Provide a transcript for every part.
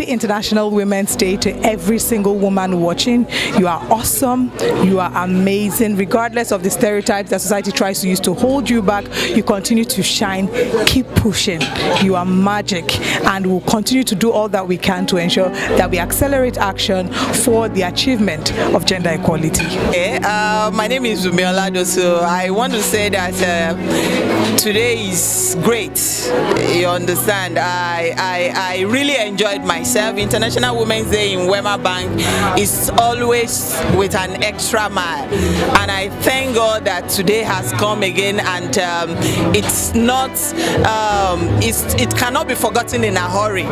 Happy International Women's Day to every single woman watching. You are awesome. You are amazing. Regardless of the stereotypes that society tries to use to hold you back, you continue to shine. Keep pushing. You are magic, and we'll continue to do all that we can to ensure that we accelerate action for the achievement of gender equality. My name is Wema Bank, so I want to say that today is great. You understand? I really enjoyed myself. International Women's Day in Wema Bank is always with an extra mile, and I thank God that today has come again, and it's not it cannot be forgotten in a hurry.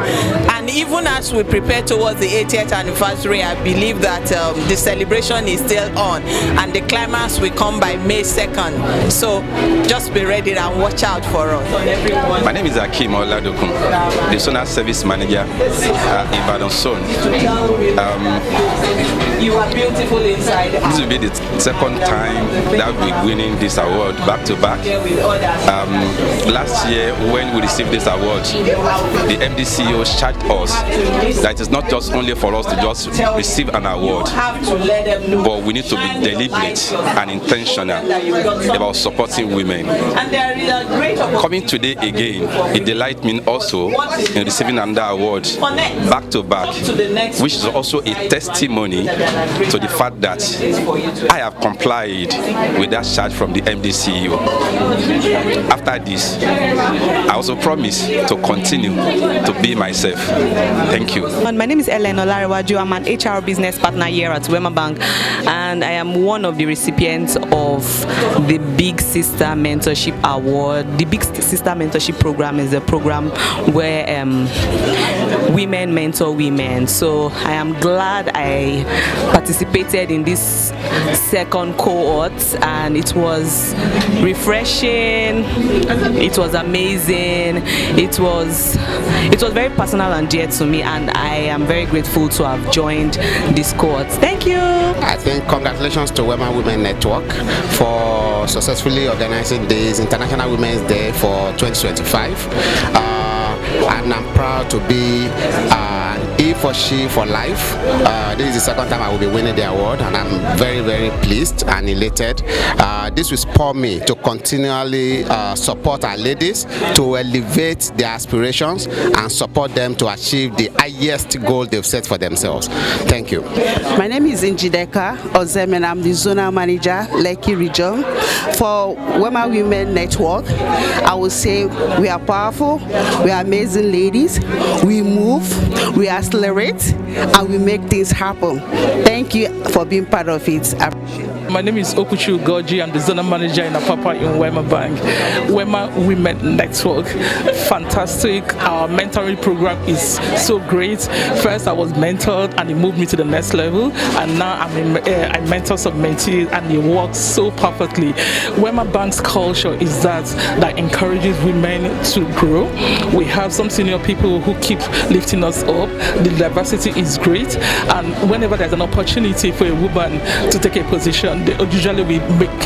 And even as we prepare towards the 80th anniversary, I believe that the celebration is still on, and the climax will come by May 2nd. So just be ready and watch out for us. My name is Akim Oladokun, the Zonal Service Manager in Ibadan Zone. You are beautiful inside. This will be the second time that we're winning this award back to back. Last year when we received this award, the MD CEO charged us that it's not just only for us to just receive an award, but we need to be deliberate and intentional about supporting women. Coming today again, it delights me also in receiving another award back to back, which is also a testimony to the fact that I have complied with that charge from the MD CEO. After this, I also promise to continue to be myself. Thank you. My name is Ellen Olarewaju. I'm an HR business partner here at Wema Bank, and I am one of the recipients of the Big Sister Mentorship Award. The Big Sister Mentorship Program is a program where women mentor women. So I am glad I participated in this second cohort, and it was refreshing. It was amazing. It was very personal and dear to me, and I am very grateful to have joined this cohort. Thank you. I think congratulations to Wema Women Network for successfully organizing this International Women's Day for 2025. And I'm proud to be an E for She for life. This is the second time I will be winning the award, and I'm very, very pleased and elated. This will spur me to continually support our ladies, to elevate their aspirations and support them to achieve the highest goal they've set for themselves. Thank you. My name is Njideka Ozem, and I'm the Zonal Manager, Lekki Region. For Wema Women Network, I will say we are powerful, we are amazing ladies, we move, we accelerate, and we make things happen. Thank you for being part of it. I appreciate it. My name is Okuchu Goji. I'm the Zonal Manager in Apapa in Wema Bank. Wema Women Network, fantastic. Our mentoring program is so great. First I was mentored, and it moved me to the next level, and now I mentor some mentees, and it works so perfectly. Wema Bank's culture is that encourages women to grow. We have some senior people who keep lifting us up. The diversity is great, and whenever there's an opportunity for a woman to take a position, usually we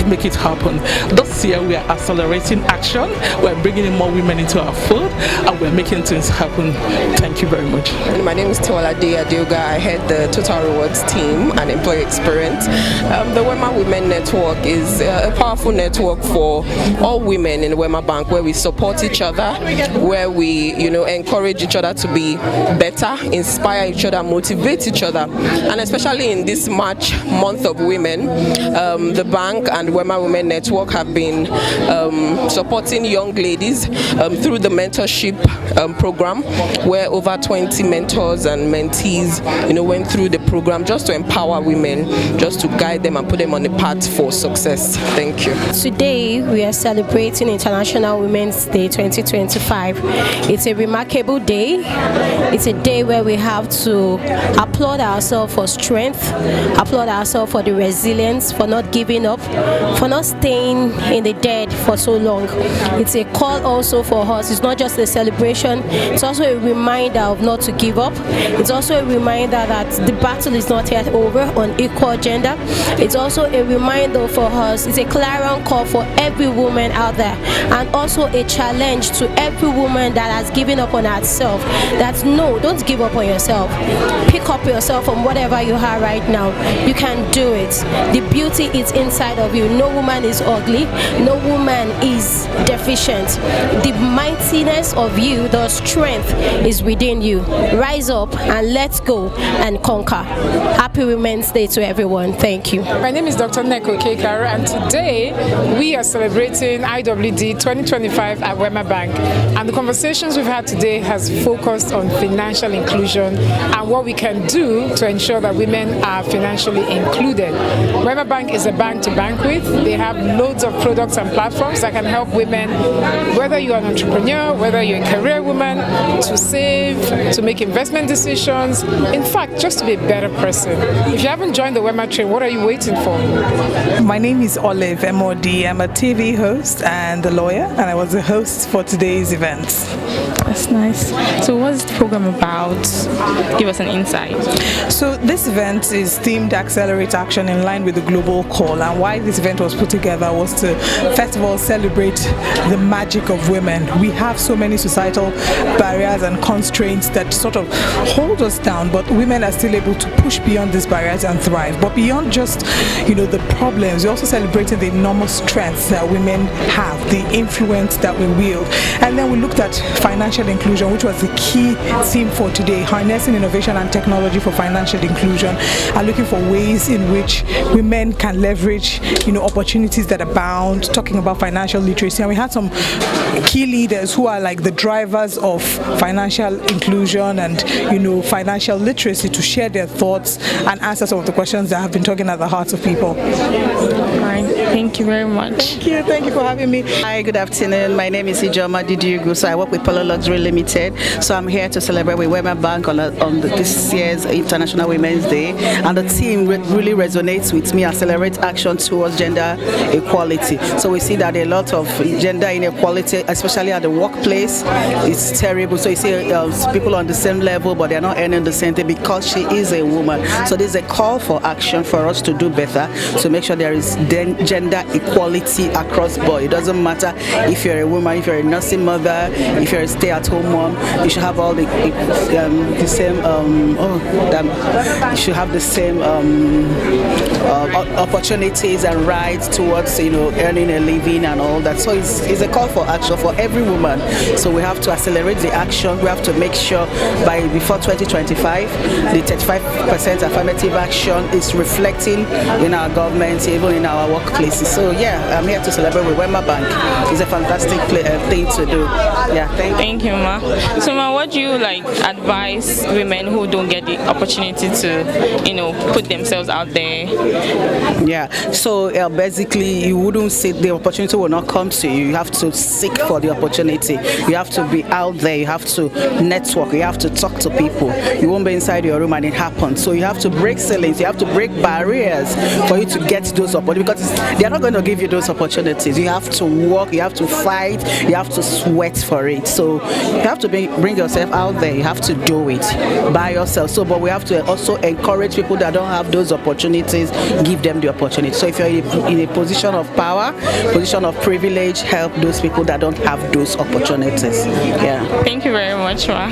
make it happen. This year we are accelerating action. We're bringing in more women into our fold, and we're making things happen. Thank you very much. My name is Tewolade Adeoga. I head the Total Rewards team and employee experience. The Wema Women Network is a powerful network for all women in Wema Bank, where we support each other, where we encourage each other to be better, inspire each other, motivate each other, and especially in this March month of women, the bank and Wema Women Network have been supporting young ladies through the mentorship program, where over 20 mentors and mentees went through the program just to empower women, just to guide them and put them on the path for success. Thank you. Today we are celebrating International Women's Day 2025. It's a remarkable day. It's a day where we have to applaud ourselves for strength, applaud ourselves for the resilience us for not giving up, for not staying in the dead for so long. It's a call also for us. It's not just a celebration, it's also a reminder of not to give up. It's also a reminder that the battle is not yet over on equal gender. It's also a reminder for us, it's a clarion call for every woman out there, and also a challenge to every woman that has given up on herself, that no, don't give up on yourself. Pick up yourself from whatever you are right now. You can do it. The beauty is inside of you. No woman is ugly, no woman is deficient. The mightiness of you, the strength is within you. Rise up and let's go and conquer. Happy Women's Day to everyone. Thank you. My name is Dr. Neko Kekar, and today we are celebrating IWD 2025 at Wema Bank. And the conversations we've had today has focused on financial inclusion and what we can do to ensure that women are financially included. Wema Bank is a bank to bank with. They have loads of products and platforms that can help women, whether you're an entrepreneur, whether you're a career woman, to save, to make investment decisions, in fact, just to be a better person. If you haven't joined the Wema train, what are you waiting for? My name is Olive MOD. I'm a TV host and a lawyer, and I was the host for today's events. That's nice. So what's the program about? Give us an insight. So this event is themed Accelerate Action in line with the global call, and why this event was put together was to first of all celebrate the magic of women. We have so many societal barriers and constraints that sort of hold us down, but women are still able to push beyond these barriers and thrive. But beyond just, the problems, we're also celebrating the enormous strengths that women have, the influence that we wield. And then we looked at financial inclusion, which was the key theme for today, harnessing innovation and technology for financial inclusion, and looking for ways in which women can leverage, opportunities that abound, talking about financial literacy. And we had some key leaders who are like the drivers of financial inclusion and, financial literacy to share their thoughts and answer some of the questions that have been talking at the hearts of people. Right. Thank you very much. Thank you for having me. Hi, good afternoon. My name is Ijoma Didiugu. So I work with Polo Luxury Limited. So I'm here to celebrate with Wema Bank on this year's International Women's Day. And the theme really resonates with me, Accelerate Action Towards Gender Equality. So we see that a lot of gender inequality, especially at the workplace, is terrible. So you see people on the same level, but they're not earning the same thing because she is a woman. So there's a call for action for us to do better, to make sure there is gender equality across board. It doesn't matter if you're a woman, if you're a nursing mother, if you're a stay-at-home mom, you should have all the same. You should have the same opportunities and rights towards earning a living and all that. So it's a call for action for every woman. So we have to accelerate the action. We have to make sure before 2025, the 35% affirmative action is reflecting in our government, even in our workplaces. So yeah, I'm here to celebrate with Wema Bank. It's a fantastic thing to do. Yeah, thank you, Ma. So Ma, what do you advise women who don't get the opportunity to, put themselves out there? Yeah, so basically you wouldn't say the opportunity will not come to you. You have to seek for the opportunity. You have to be out there. You have to network. You have to talk to people. You won't be inside your room and it happens. So you have to break ceilings. You have to break barriers for you to get those opportunities, because they're not going to give you those opportunities. You have to work. You have to fight. You have to sweat for it. So you have to bring yourself out there. You have to do it by yourself. So, but we have to also encourage people that don't have those opportunities, give them the opportunity. So if you're in a position of power, position of privilege, help those people that don't have those opportunities. Yeah. Thank you very much, Ma.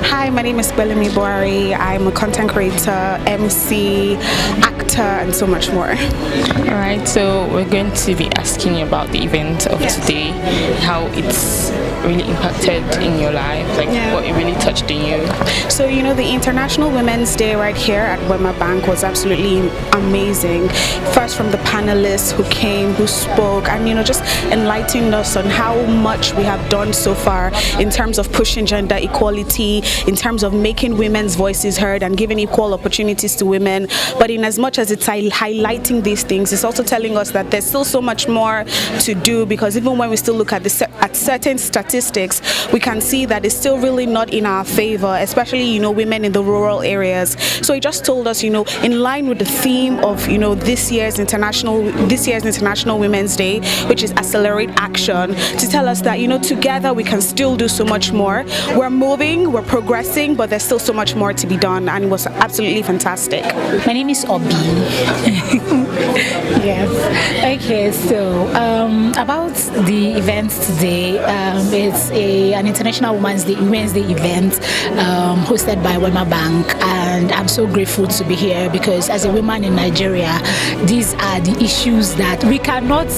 Hi, my name is Bellamy Boari. I'm a content creator, MC, actor, and so much more. Alright, so we're going to be asking you about the event of today, how it's really impacted in your life, what it really touched in you. So the International Women's Day right here at Wema Bank was absolutely amazing. First, from the panelists who came, who spoke, and just enlightened us on how much we have done so far in terms of pushing gender equality, in terms of making women's voices heard and giving equal opportunities to women. But in as much as it's highlighting these things, it's also telling us that there's still so much more to do, because even when we still look at certain statistics statistics, we can see that it's still really not in our favor, especially, you know, women in the rural areas. So he just told us, you know, in line with the theme of, you know, this year's International Women's Day, which is Accelerate Action, to tell us that, you know, together we can still do so much more. We're moving, we're progressing, but there's still so much more to be done, and it was absolutely fantastic. My name is Obi. Yes. Okay, so about the event today, it's an International Women's Day event hosted by Wema Bank, and I'm so grateful to be here because as a woman in Nigeria, these are the issues that we cannot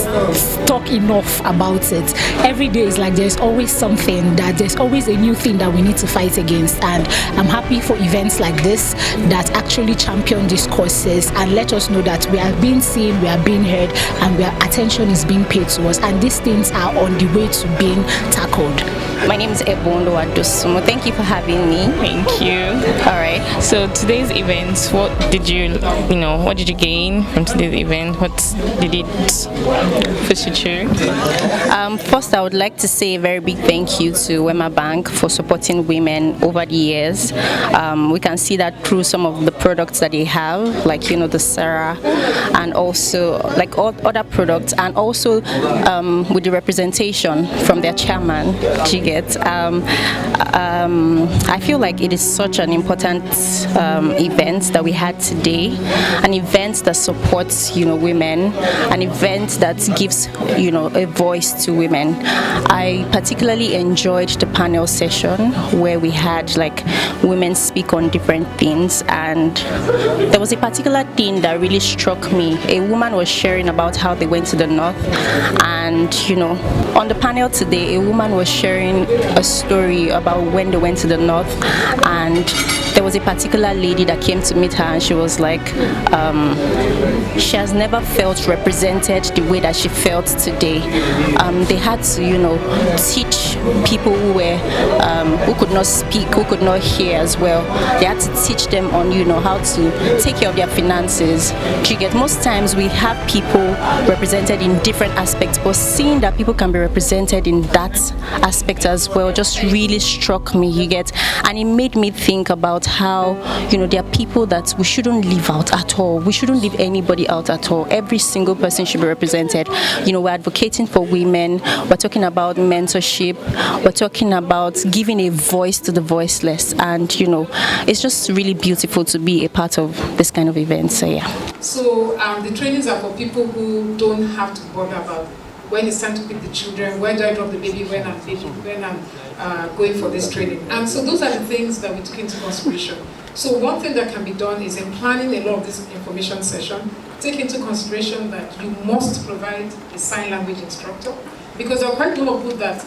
talk enough about it. Every day is like there's always something, that there's always a new thing that we need to fight against, and I'm happy for events like this that actually champion these causes and let us know that we are being seen, we are being heard, and attention is being paid to us, and these things are on the way to being tackled. My name is Ebondo Adosumo. Thank you for having me. Thank you. All right. So today's event, what did you gain from today's event? What did it feature you? First, I would like to say a very big thank you to Wema Bank for supporting women over the years. We can see that through some of the products that they have, like, you know, the Sarah, and also like all other products, and also with the representation from their chairman, Jiget. I feel like it is such an important event that we had today, an event that supports, you know, women, an event that gives, you know, a voice to women. I particularly enjoyed the panel session where we had like women speak on different things, and there was a particular thing that really struck me. A woman was sharing about how they went to the north, and, you know, on the panel today, a woman was sharing a story about when they went to the north, and there was a particular lady that came to meet her, and she was like, she has never felt represented the way that she felt today. They had to, you know, teach people who could not speak, who could not hear as well. They had to teach them on, you know, how to take care of their finances. You get, most times we have people represented in different aspects, but seeing that people can be represented in that aspect as well just really struck me, you get, and it made me think about how, you know, there are people that we shouldn't leave out at all. We shouldn't leave anybody out at all. Every single person should be represented. You know, we're advocating for women, we're talking about mentorship, we're talking about giving a voice to the voiceless, and, you know, it's just really beautiful to be a part of this kind of event. So yeah. So the trainings are for people who don't have to bother about when it's time to pick the children, where do I drop the baby, when I'm going for this training. And so those are the things that we took into consideration. So one thing that can be done is in planning a lot of this information session, take into consideration that you must provide a sign language instructor, because there are quite a lot of people that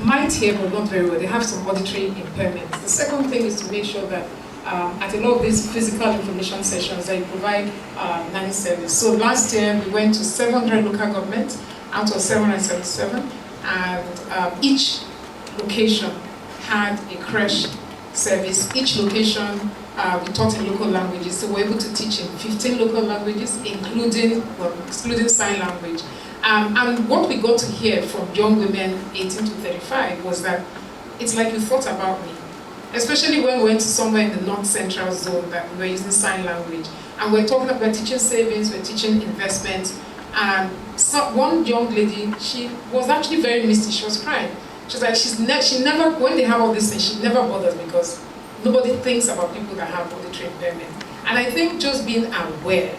might hear but not very well. They have some auditory impairments. The second thing is to make sure that at a lot of these physical information sessions that you provide nanny service. So last year we went to 700 local governments out of 777, and each location had a creche service. Each location we taught in local languages, so we're able to teach in 15 local languages, excluding sign language. And what we got to hear from young women 18 to 35 was that it's like you thought about me, especially when we went to somewhere in the north central zone that we were using sign language, and we're teaching savings, we're teaching investments. And so one young lady, she was actually very misty. She was crying. She's like, she never, when they have all these things, she never bothers because nobody thinks about people that have auditory impairment. And I think just being aware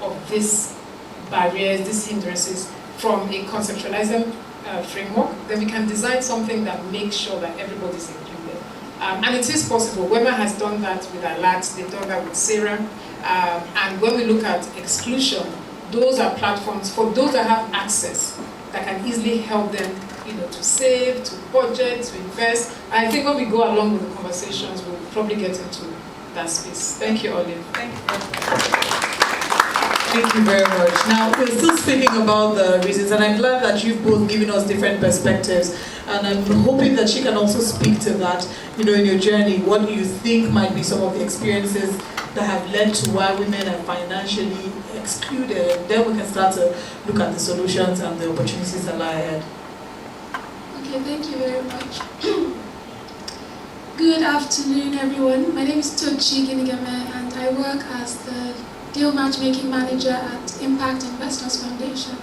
of these barriers, these hindrances from a conceptualizing framework, then we can design something that makes sure that everybody's included. And it is possible. Wema has done that with Alert, they've done that with Sarah. And when we look at exclusion, those are platforms for those that have access that can easily help them, you know, to save, to budget, to invest. And I think when we go along with the conversations, we'll probably get into that space. Thank you, Olive. Thank you very much. Now, we're still speaking about the reasons, and I'm glad that you've both given us different perspectives. And I'm hoping that she can also speak to that, you know, in your journey. What do you think might be some of the experiences that have led to why women are financially excluded? And then we can start to look at the solutions and the opportunities that lie ahead. Okay, thank you very much. Good afternoon, everyone. My name is Tochi Ginigame, and I work as the Deal Matchmaking Manager at Impact Investors Foundation.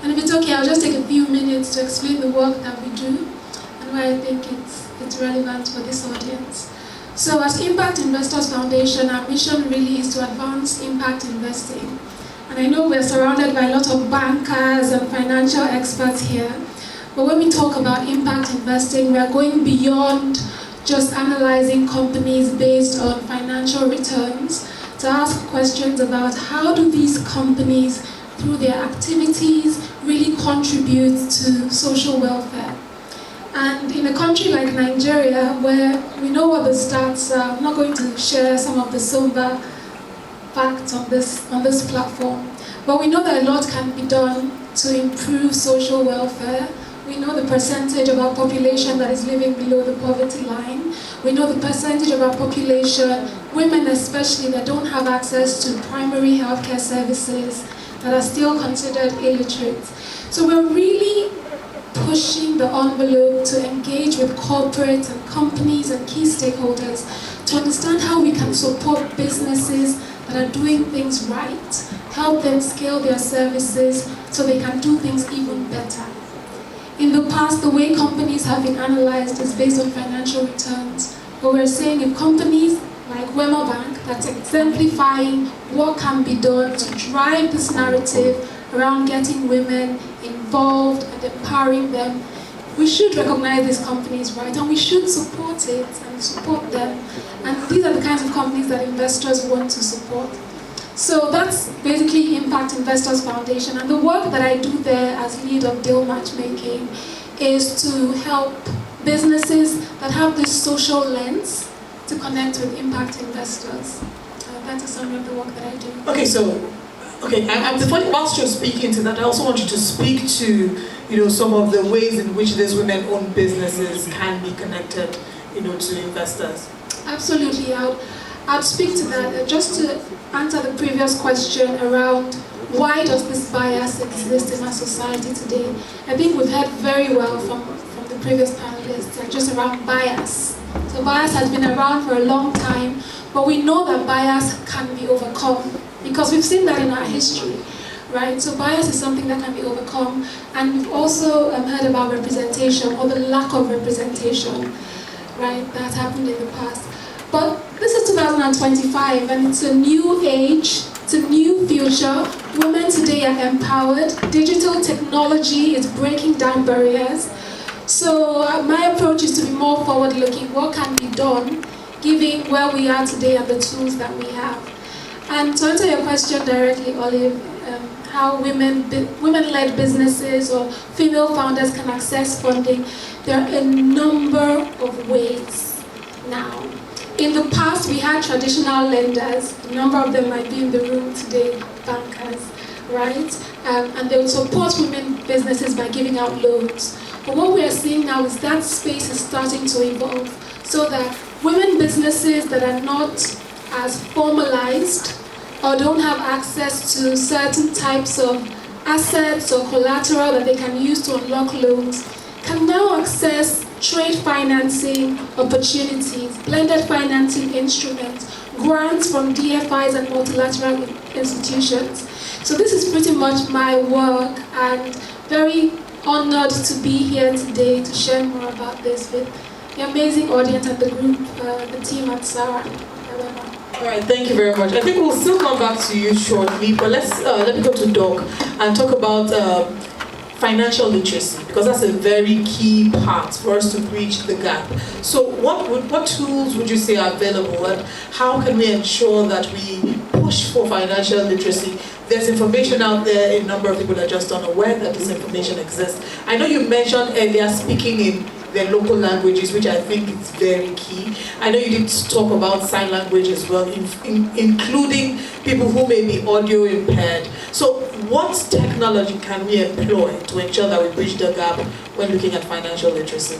And if it's okay, I'll just take a few minutes to explain the work that we do and why I think it's relevant for this audience. So at Impact Investors Foundation, our mission really is to advance impact investing. And I know we're surrounded by a lot of bankers and financial experts here, but when we talk about impact investing, we are going beyond just analyzing companies based on financial returns to ask questions about how do these companies, through their activities, really contribute to social welfare. And in a country like Nigeria, where we know what the stats are, I'm not going to share some of the somber facts on this platform, but we know that a lot can be done to improve social welfare. We know the percentage of our population that is living below the poverty line. We know the percentage of our population, women especially, that don't have access to primary healthcare services, that are still considered illiterate. So we're really pushing the envelope to engage with corporates and companies and key stakeholders to understand how we can support businesses that are doing things right, help them scale their services so they can do things even better. In the past, the way companies have been analyzed is based on financial returns. But we're saying if companies like Wema Bank, that's exemplifying what can be done to drive this narrative around getting women involved and empowering them, we should recognize these companies, right? And we should support it and support them. And these are the kinds of companies that investors want to support. So that's basically Impact Investors Foundation. And the work that I do there as lead of deal matchmaking is to help businesses that have this social lens to connect with impact investors. That's a summary of the work that I do. Okay, so whilst you're speaking to that, I also want you to speak to some of the ways in which these women-owned businesses can be connected to investors. Absolutely. I'll speak to that. Just to answer the previous question around why does this bias exist in our society today, I think we've heard very well from the previous panelists just around bias. So bias has been around for a long time, but we know that bias can be overcome because we've seen that in our history, right? So bias is something that can be overcome, and we've also heard about representation or the lack of representation, right, that happened in the past. But this is 2025, and it's a new age, it's a new future. Women today are empowered. Digital technology is breaking down barriers. So my approach is to be more forward-looking. What can be done, given where we are today and the tools that we have? And to answer your question directly, Olive, how women-led businesses or female founders can access funding, there are a number of ways now. In the past, we had traditional lenders. A number of them might be in the room today, bankers, right? And they would support women businesses by giving out loans. But what we are seeing now is that space is starting to evolve so that women businesses that are not as formalized or don't have access to certain types of assets or collateral that they can use to unlock loans can now access trade financing opportunities, blended financing instruments, grants from DFIs and multilateral institutions. So this is pretty much my work, and very honored to be here today to share more about this with the amazing audience and the group, the team at Sarah. All right, thank you very much. I think we'll still come back to you shortly, but let me go to Doc and talk about financial literacy, because that's a very key part for us to bridge the gap. So what tools would you say are available, and how can we ensure that we push for financial literacy? There's information out there, a number of people are just unaware that this information exists. I know you mentioned earlier speaking in their local languages, which I think is very key. I know you did talk about sign language as well, including people who may be audio impaired. So what technology can we employ to ensure that we bridge the gap when looking at financial literacy?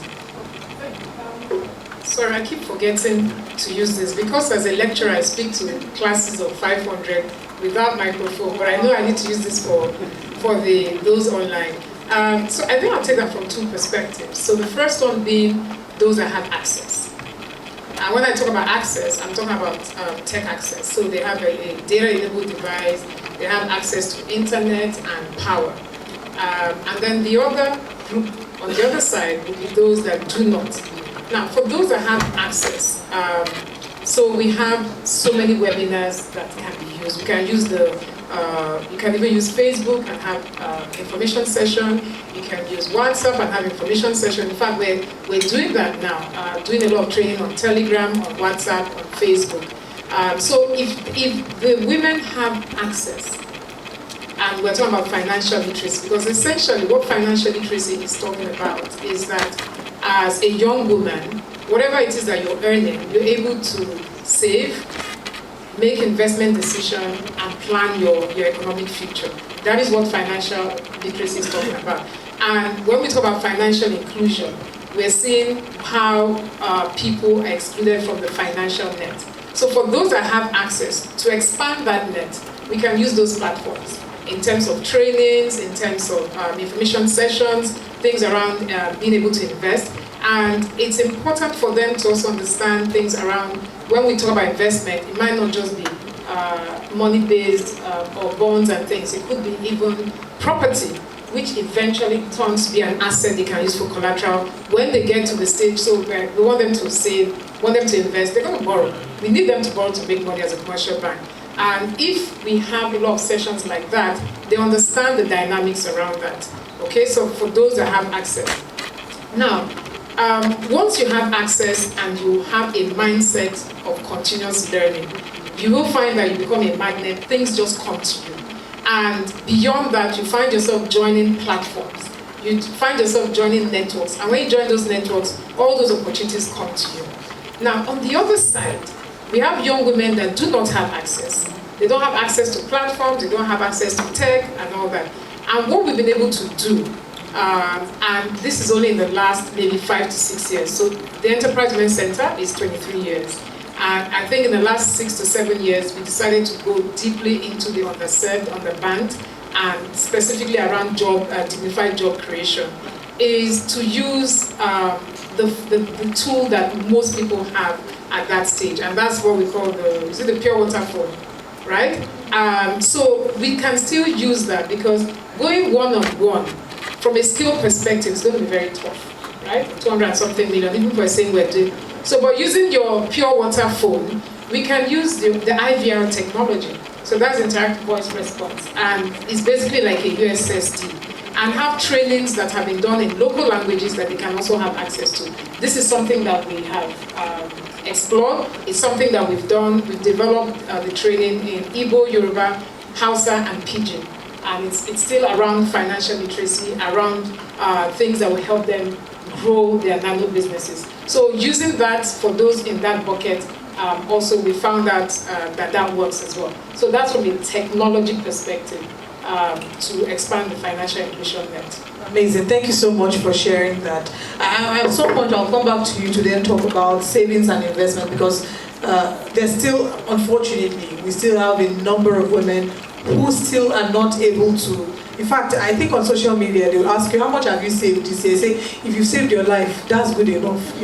Sorry, I keep forgetting to use this because as a lecturer I speak to classes of 500 without microphone, but I know I need to use this for those online. So I think I'll take that from two perspectives. So the first one being those that have access. And when I talk about access, I'm talking about tech access. So they have a data-enabled device, they have access to internet and power. And then the other group on the other side will be those that do not. Now, for those that have access, so we have so many webinars that can be used. We can use you can even use Facebook and have information session. You can use WhatsApp and have information session. In fact, we're doing that now, doing a lot of training on Telegram, on WhatsApp, on Facebook. So if the women have access, and we're talking about financial literacy, because essentially what financial literacy is talking about is that as a young woman, whatever it is that you're earning, you're able to save, make investment decisions, and plan your economic future. That is what financial literacy is talking about. And when we talk about financial inclusion, we're seeing how people are excluded from the financial net. So for those that have access, to expand that net, we can use those platforms in terms of trainings, in terms of information sessions, things around being able to invest. And it's important for them to also understand things around, when we talk about investment, it might not just be money-based or bonds and things. It could be even property, which eventually turns to be an asset they can use for collateral when they get to the stage. So we want them to save, want them to invest, they're going to borrow. We need them to borrow to make money as a commercial bank. And if we have a lot of sessions like that, they understand the dynamics around that. Okay, so for those that have access. Now, once you have access and you have a mindset of continuous learning, you will find that you become a magnet, things just come to you. And beyond that, you find yourself joining platforms. You find yourself joining networks. And when you join those networks, all those opportunities come to you. Now, on the other side, we have young women that do not have access. They don't have access to platforms, they don't have access to tech and all that. And what we've been able to do, and this is only in the last maybe 5 to 6 years. So the Enterprise Women's Center is 23 years. And I think in the last 6 to 7 years, we decided to go deeply into the underserved, underbanked, and specifically around dignified job creation, is to use the tool that most people have at that stage. And that's what we call the pure water phone, right? So we can still use that, because going one-on-one, from a skill perspective, is going to be very tough, right? 200 and something million, even for saying we're doing. So by using your pure water phone, we can use the IVR technology. So that's interactive voice response. And it's basically like a USSD. And have trainings that have been done in local languages that they can also have access to. This is something that we have explored. It's something that we've done. We've developed the training in Igbo, Yoruba, Hausa, and Pidgin. And it's still around financial literacy, around things that will help them grow their nano businesses. So using that for those in that bucket, also we found out that works as well. So that's from a technology perspective to expand the financial inclusion net. Amazing. Thank you so much for sharing that. At some point, I'll come back to you to then talk about savings and investment, because there's still, unfortunately, we still have a number of women who still are not able to. In fact, I think on social media, they will ask you, how much have you saved this year? Say, if you saved your life, that's good enough,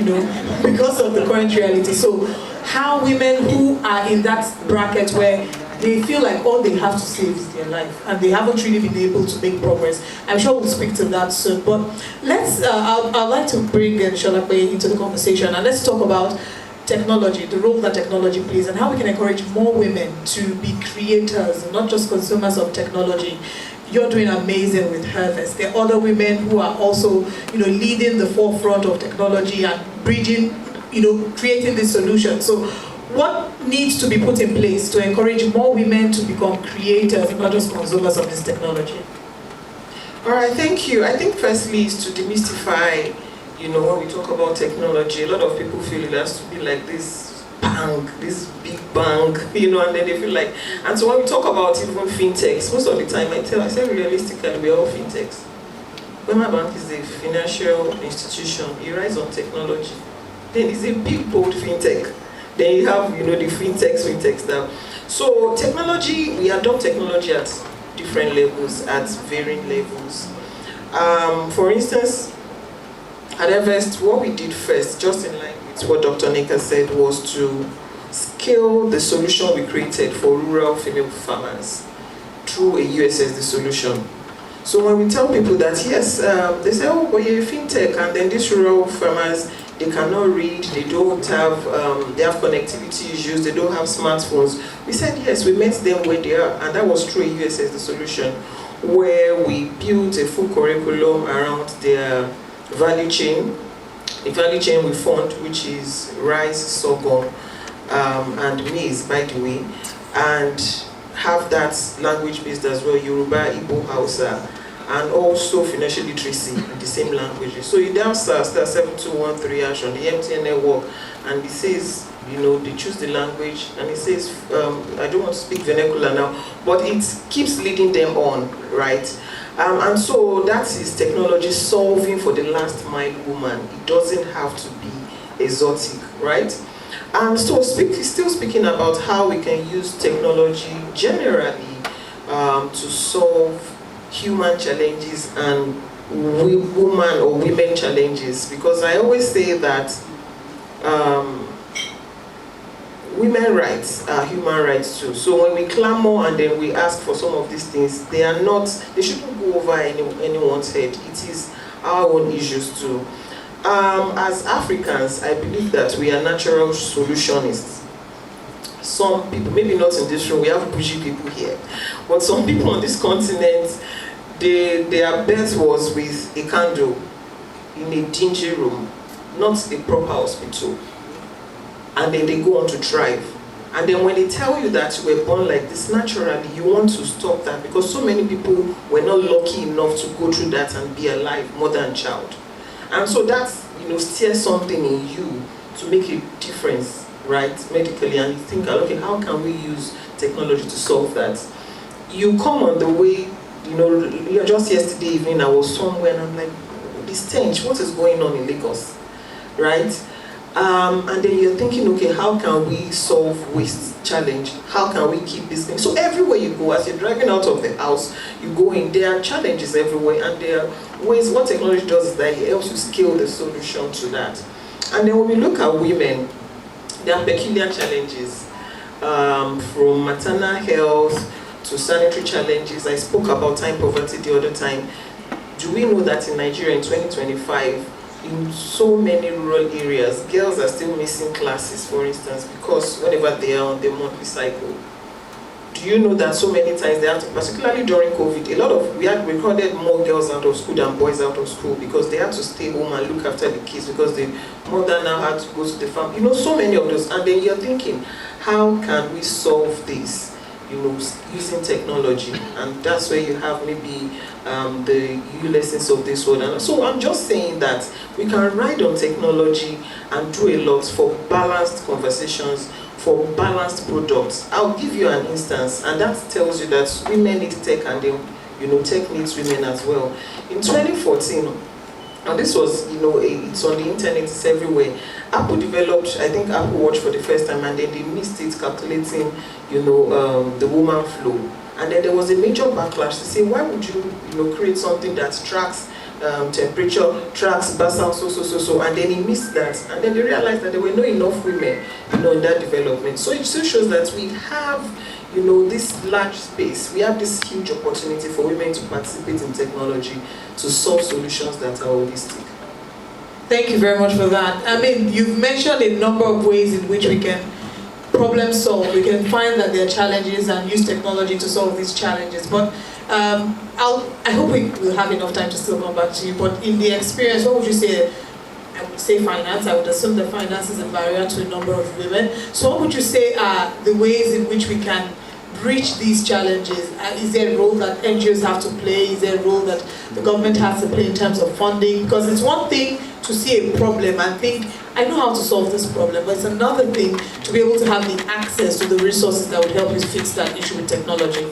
because of the current reality. So how women who are in that bracket where they feel like all they have to save is their life, and they haven't really been able to make progress. I'm sure we'll speak to that soon. But let's, I'd like to bring Sholape into the conversation, and let's talk about technology, the role that technology plays, and how we can encourage more women to be creators and not just consumers of technology. You're doing amazing with Harvest. There are other women who are also, leading the forefront of technology and bridging, creating this solution. So what needs to be put in place to encourage more women to become creators and not just consumers of this technology? All right, thank you. I think firstly is to demystify, when we talk about technology, a lot of people feel it has to be like this bank, this big bank, and then they feel like, and so when we talk about even fintechs, most of the time I say realistically, we're all fintechs. Wema Bank is a financial institution, it rides on technology. Then it's a big, bold fintech. Then you have, the fintechs now. So technology, we adopt technology at different levels, at varying levels. For instance, at Everest, what we did first, just in line with what Dr. Nika said, was to scale the solution we created for rural female farmers through a USSD solution. So when we tell people that, yes, they say, oh, but you're a fintech, and then these rural farmers, they cannot read, they don't have, they have connectivity issues, they don't have smartphones. We said, yes, we met them where they are, and that was through a USSD solution, where we built a full curriculum around their value chain. The value chain we fund, which is rice, sorghum, and maize, by the way, and have that language based as well, Yoruba, Igbo, Hausa, and also financial literacy in the same languages. So you dial star 7213 hash on the MTN network, and it says, you know, they choose the language, and it says, I don't want to speak vernacular now, but it keeps leading them on, right? And so that is technology solving for the last mile woman. It doesn't have to be exotic, right? And so still speaking about how we can use technology generally to solve human challenges and woman or women challenges, because I always say that women rights are human rights too. So when we clamor and then we ask for some of these things, they shouldn't go over anyone's head. It is our own issues too. As Africans, I believe that we are natural solutionists. Some people, maybe not in this room, we have bougie people here, but some people on this continent, their birth was with a candle in a dingy room, not a proper hospital. And then they go on to thrive. And then when they tell you that you were born like this naturally, you want to stop that, because so many people were not lucky enough to go through that and be alive, mother and child. And so that's, you know, stirs something in you to make a difference, right, medically, and you think, okay, how can we use technology to solve that? You come on the way, you know, just yesterday evening I was somewhere and I'm like, this stench, what is going on in Lagos, right? And then you're thinking, okay, how can we solve waste challenge? How can we keep this thing? So everywhere you go, as you're driving out of the house, you go in, there are challenges everywhere, and there are ways. What technology does is that it helps you scale the solution to that. And then when we look at women, there are peculiar challenges, from maternal health to sanitary challenges. I spoke about time poverty the other time. Do we know that in Nigeria in 2025, in so many rural areas, girls are still missing classes, for instance, because whenever they are on the monthly cycle? Do you know that so many times they have to, particularly during COVID, we had recorded more girls out of school than boys out of school, because they had to stay home and look after the kids because the mother now had to go to the farm. You know, so many of those. And then you're thinking, how can we solve this? You know, using technology, and that's where you have maybe the lessons of this world. And so I'm just saying that we can ride on technology and do a lot for balanced conversations, for balanced products. I'll give you an instance, and that tells you that women need tech, and then, you know, tech needs women as well. In 2014, and this was, you know, it's on the internet, it's everywhere. Apple developed, I think, Apple Watch for the first time, and then they missed it calculating, you know, the woman flow. And then there was a major backlash to say, why would you, you know, create something that tracks temperature, tracks basal, so, and then he missed that. And then they realized that there were not enough women, you know, in that development. So it still shows that we have, you know, this large space. We have this huge opportunity for women to participate in technology to solve solutions that are holistic. Thank you very much for that. I mean, you've mentioned a number of ways in which we can problem solve. We can find that there are challenges and use technology to solve these challenges. But I hope we will have enough time to still come back to you. But in the experience, what would you say? I would say finance. I would assume that finance is a barrier to a number of women. So what would you say are the ways in which we can breach these challenges? Is there a role that NGOs have to play? Is there a role that the government has to play in terms of funding? Because it's one thing to see a problem and think, I know how to solve this problem, but it's another thing to be able to have the access to the resources that would help you fix that issue with technology.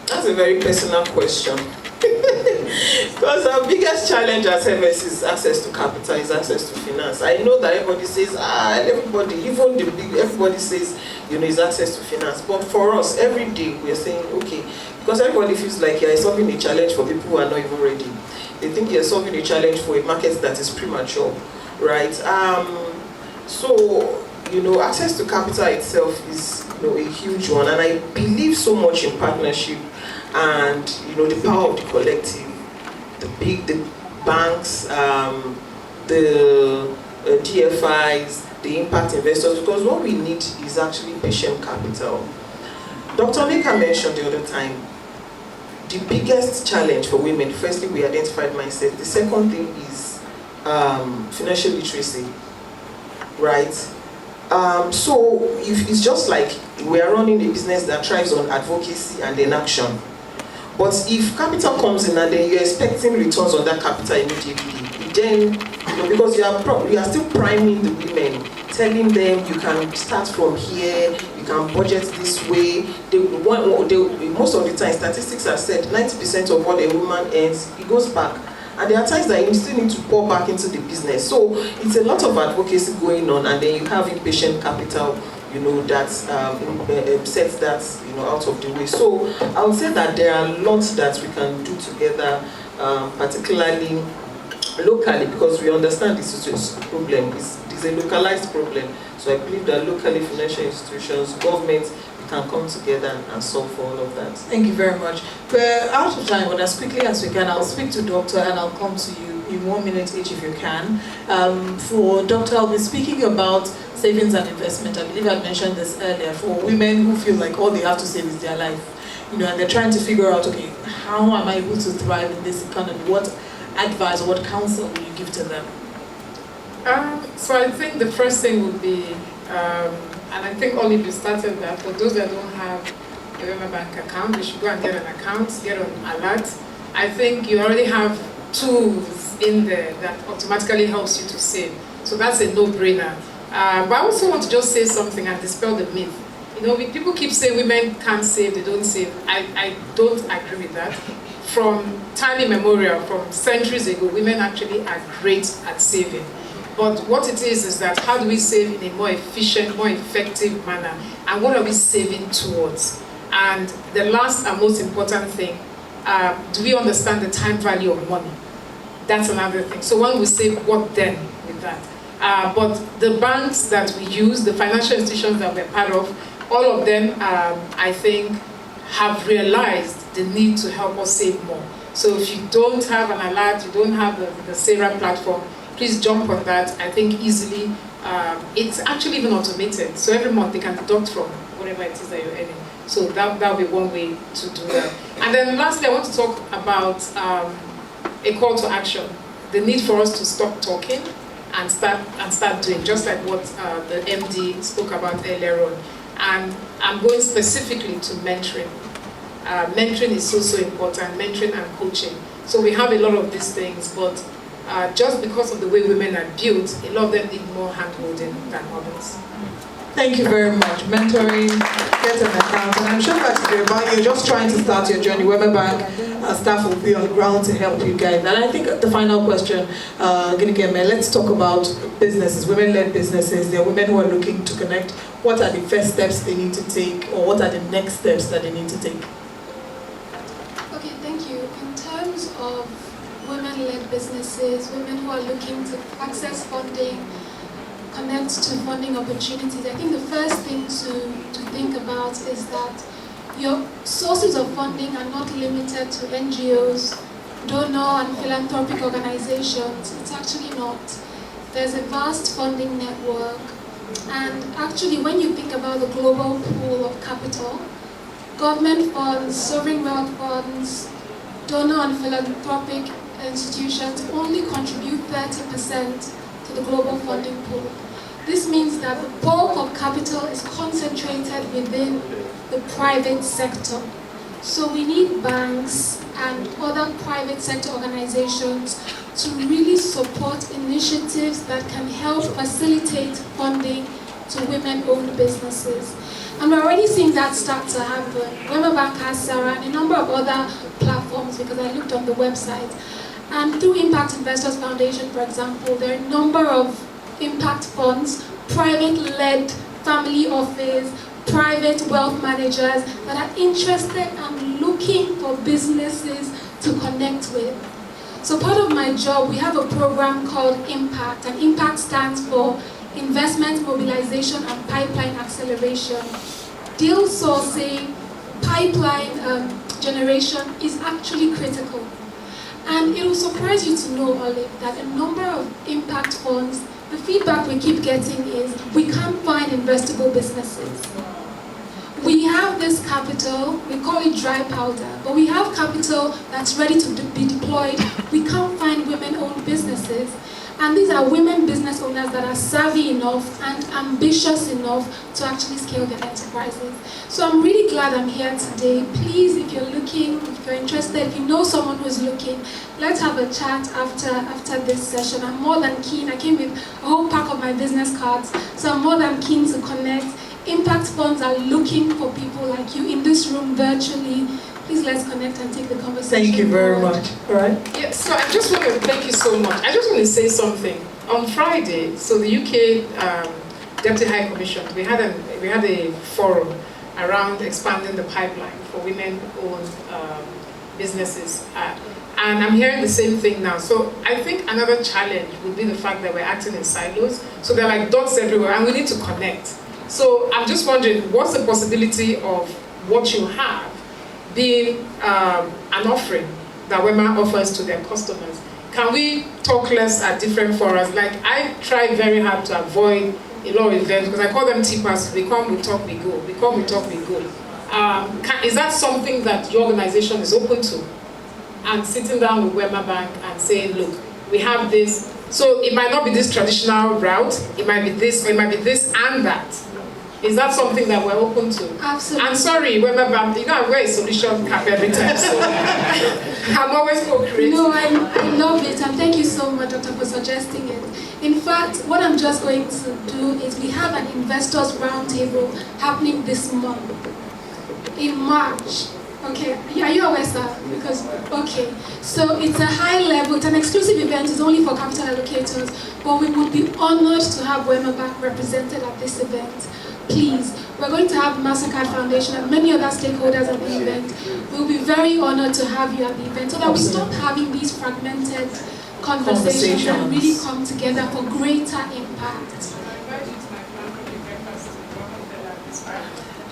That's a very personal question. Because our biggest challenge as FS is access to capital, is access to finance. I know that everybody says, everybody, even the big, everybody says, you know, is access to finance. But for us, every day we are saying, okay, because everybody feels like you're solving a challenge for people who are not even ready. they think you're solving a challenge for a market that is premature, right? So, access to capital itself is, a huge one, and I believe so much in partnership and, the power of the collective, the banks, the DFIs, the impact investors, because what we need is actually patient capital. Dr. Nika mentioned the other time, the biggest challenge for women, firstly, we identified mindset. The second thing is financial literacy, right? So if it's just like we are running a business that thrives on advocacy and then action. But if capital comes in and then you're expecting returns on that capital immediately, then, because you are still priming the women, telling them you can start from here, you can budget this way. Most of the time, statistics have said 90% of what a woman earns, it goes back. And there are times that you still need to pour back into the business. So it's a lot of advocacy going on, and then you have impatient capital, that sets that, out of the way. So I would say that there are lots that we can do together, particularly locally, because we understand this is a problem. It's a localized problem. So I believe that locally, financial institutions, governments, can come together and solve for all of that. Thank you very much. We're out of time, but as quickly as we can, I'll speak to Doctor and I'll come to you in 1 minute each if you can. For Doctor, I'll be speaking about savings and investment. I believe I mentioned this earlier. For women who feel like all they have to save is their life, and they're trying to figure out, okay, how am I able to thrive in this economy? What advice or what counsel will you give to them? So I think the first thing would be, and I think only we started that, for those that don't have a Wema Bank account, you should go and get an account, get on alert. I think you already have tools in there that automatically helps you to save. So that's a no-brainer. But I also want to just say something and dispel the myth. People keep saying women can't save, they don't save. I don't agree with that. From time immemorial, from centuries ago, women actually are great at saving. But what it is that how do we save in a more efficient, more effective manner? And what are we saving towards? And the last and most important thing, do we understand the time value of money? That's another thing. So when we save, what then with that? But the banks that we use, the financial institutions that we're part of, all of them, I think, have realized the need to help us save more. So if you don't have an alert, you don't have the Sarah platform, please jump on that. I think easily, it's actually even automated. So every month they can deduct from whatever it is that you're earning. So that'll be one way to do that. And then lastly, I want to talk about a call to action. The need for us to stop talking and start doing, just like what the MD spoke about earlier on. And I'm going specifically to mentoring. Mentoring is so important, mentoring and coaching. So we have a lot of these things, but just because of the way women are built, a lot of them need more hand-holding than others. Thank you very much. Mentoring, get an account, and I'm sure that you're just trying to start your journey. Wema Bank staff will be on the ground to help you guys. And I think the final question, let's talk about businesses, women-led businesses. There are women who are looking to connect. What are the first steps they need to take, or what are the next steps that they need to take? Okay, thank you. In terms of women-led businesses, women who are looking to access funding, connect to funding opportunities, I think the first thing to think about is that your sources of funding are not limited to NGOs, donor and philanthropic organizations. It's actually not. There's a vast funding network, and actually when you think about the global pool of capital, government funds, sovereign wealth funds, donor and philanthropic institutions only contribute 30% to the global funding pool. This means that the bulk of capital is concentrated within the private sector. So we need banks and other private sector organizations to really support initiatives that can help facilitate funding to women-owned businesses. And we're already seeing that start to happen. Wema Bank has Sarah and a number of other platforms, because I looked on the website. And through Impact Investors Foundation, for example, there are a number of impact funds, private-led family office, private wealth managers that are interested and looking for businesses to connect with. So part of my job, we have a program called IMPACT, and IMPACT stands for Investment Mobilization and Pipeline Acceleration. Deal sourcing, pipeline generation is actually critical. And it will surprise you to know, Olive, that a number of impact funds, the feedback we keep getting is we can't find investable businesses. We have this capital, we call it dry powder, but we have capital that's ready to be deployed. We can't find women-owned businesses. And these are women business owners that are savvy enough and ambitious enough to actually scale their enterprises. So I'm really glad I'm here today. Please, if you're looking, if you're interested, if you know someone who's looking, let's have a chat after this session. I'm more than keen. I came with a whole pack of my business cards, so I'm more than keen to connect. Impact funds are looking for people like you in this room virtually. Please let's connect and take the conversation. Thank you very much. All right. Yeah, so I just want to thank you so much. I just want to say something. On Friday, so the UK Deputy High Commission, we had a forum around expanding the pipeline for women-owned businesses. And I'm hearing the same thing now. So I think another challenge would be the fact that we're acting in silos. So they're like dots everywhere, and we need to connect. So I'm just wondering, what's the possibility of what you have being an offering that Wema offers to their customers? Can we talk less at different forums? Like, I try very hard to avoid a lot of events because I call them TPAs. We come, we talk, we go. We come, we talk, we go. Is that something that your organization is open to? And sitting down with Wema Bank and saying, look, we have this. So it might not be this traditional route. It might be this, or it might be this and that. Is that something that we're open to? Absolutely. I'm sorry, Wema Bank, you know I wear a solution cap every time, so I'm always co-creative. No, I love it, and thank you so much, Doctor, for suggesting it. In fact, what I'm just going to do is we have an investors roundtable happening this month, in March. Okay, are you aware, sir? Because, okay, so it's a high level, it's an exclusive event, it's only for capital allocators, but we would be honored to have Wema Bank represented at this event. Please, we're going to have MasterCard Foundation and many other stakeholders at the event. We'll be very honored to have you at the event so that we stop having these fragmented conversations and really come together for greater impact.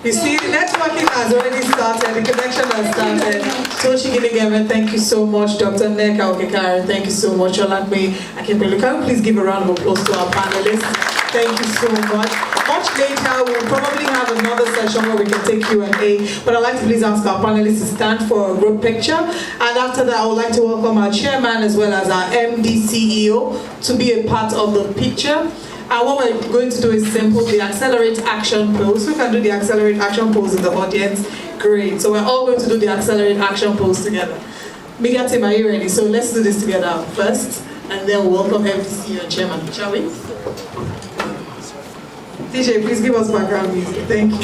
You see, the networking has already started, the connection has started. Tochi Gidigeme, thank you so much. Dr. Neka Okekare, thank you so much. Olakme Akepele, can we please give a round of applause to our panelists? Thank you so much. Much later, we'll probably have another session where we can take Q&A, but I'd like to please ask our panelists to stand for a group picture. And after that, I would like to welcome our chairman as well as our MD CEO to be a part of the picture. And what we're going to do is simple, the accelerate action pose. We can do the accelerate action pose in the audience. Great. So we're all going to do the accelerate action pose together. Media team, are you ready? So let's do this together first, and then we'll welcome MDC and chairman, shall we? DJ, please give us background music. Thank you.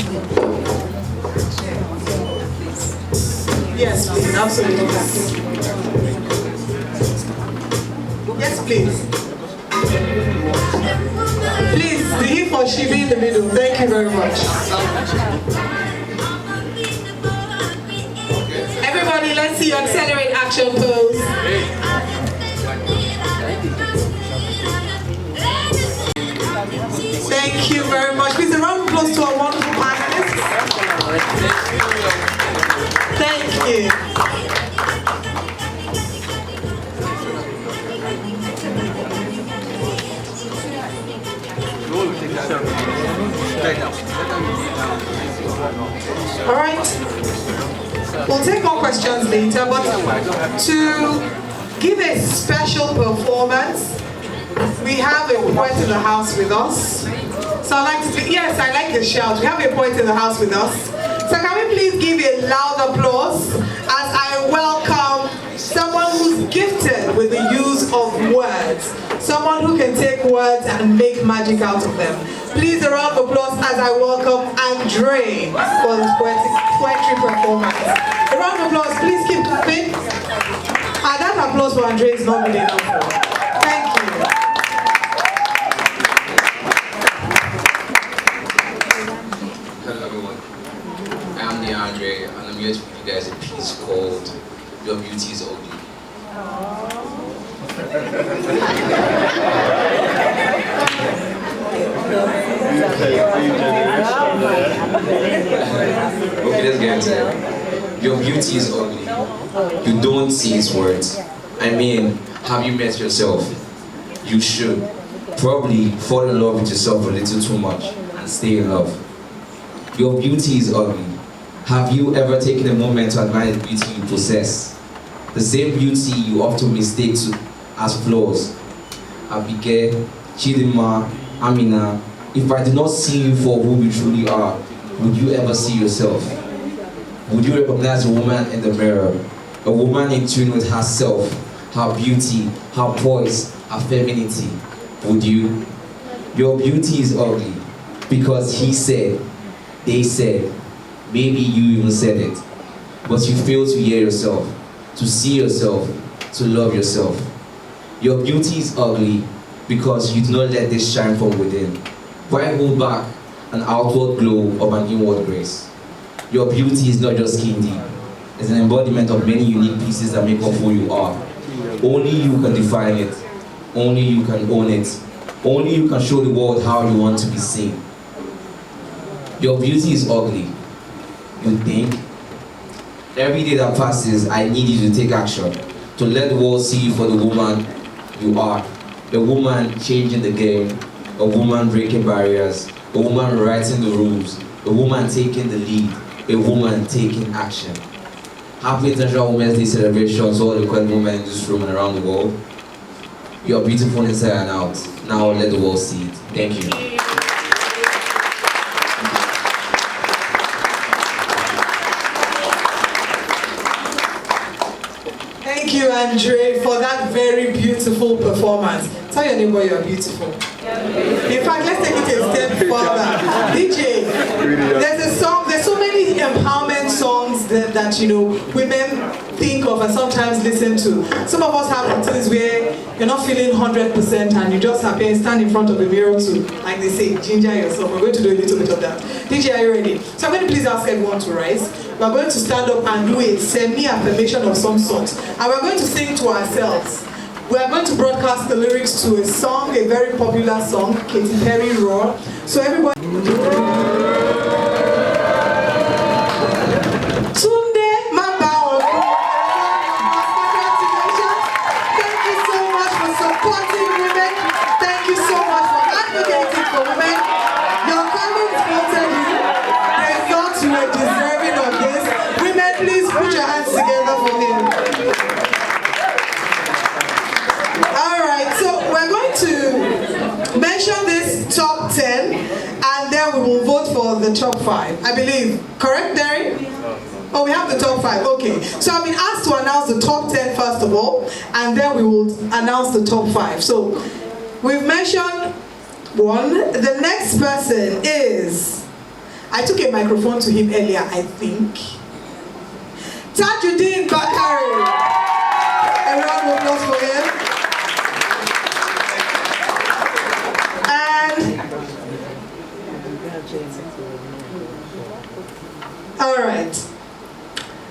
Yes, please, absolutely. Yes, please. Please, the he for she be in the middle. Thank you very much. Everybody, let's see your accelerate action pose. Thank you very much. Please, a round of applause to our wonderful panelists. Thank you. All right. We'll take more questions later, but to give a special performance, we have a poet in the house with us. So I'd like to, yes, I like the shout. We have a poet in the house with us. So can we please give a loud applause as I welcome someone who's gifted with the use of words. Someone who can take words and make magic out of them. Please, a round of applause as I welcome Andre for his poetry performance. A round of applause, please keep clapping. And that applause for Andre is not good enough. Thank you. Hello everyone, I'm Andre and I'm here to give you guys a piece called Your Beauty is Ugly. Okay, let's get into it. Your beauty is ugly. You don't see its words. I mean, have you met yourself? You should. Probably fall in love with yourself a little too much and stay in love. Your beauty is ugly. Have you ever taken a moment to admire the beauty you possess? The same beauty you often mistake as flaws. Abigail, Chidima, Amina, if I did not see you for who you truly are, would you ever see yourself? Would you recognize a woman in the mirror? A woman in tune with herself, her beauty, her poise, her femininity? Would you? Your beauty is ugly because he said, they said, maybe you even said it, but you fail to hear yourself, to see yourself, to love yourself. Your beauty is ugly because you do not let this shine from within. Why hold back an outward glow of an inward grace? Your beauty is not just skin deep. It's an embodiment of many unique pieces that make up who you are. Only you can define it. Only you can own it. Only you can show the world how you want to be seen. Your beauty is ugly. You think? Every day that passes, I need you to take action, to let the world see you for the woman you are. A woman changing the game, a woman breaking barriers, a woman writing the rules, a woman taking the lead, a woman taking action. Happy International Women's Day celebrations to all the queer women in this room and around the world. You are beautiful inside and out. Now let the world see it. Thank you. Thank you, Andre, for that very beautiful performance. Tell your neighbor you're beautiful. In fact, let's take it a step further. DJ, there's a song, there's so many empowerment songs that you know, women think of and sometimes listen to. Some of us have routines where you're not feeling 100% and you just happy and stand in front of the mirror to, like they say, ginger yourself. We're going to do a little bit of that. DJ, are you ready? So I'm going to please ask everyone to rise. We're going to stand up and do a semi-affirmation of some sort. And we're going to sing to ourselves. We are going to broadcast the lyrics to a song, a very popular song, Katy Perry, Roar. So everybody... mention this top 10 and then we will vote for the top 5, I believe. Correct, Derry? Oh, we have the top 5. Okay. So I've been asked to announce the top 10 first of all, and then we will announce the top 5. So we've mentioned 1. The next person is, I took a microphone to him earlier, I think. Tajuddin Bakari. A round of applause for him. Alright.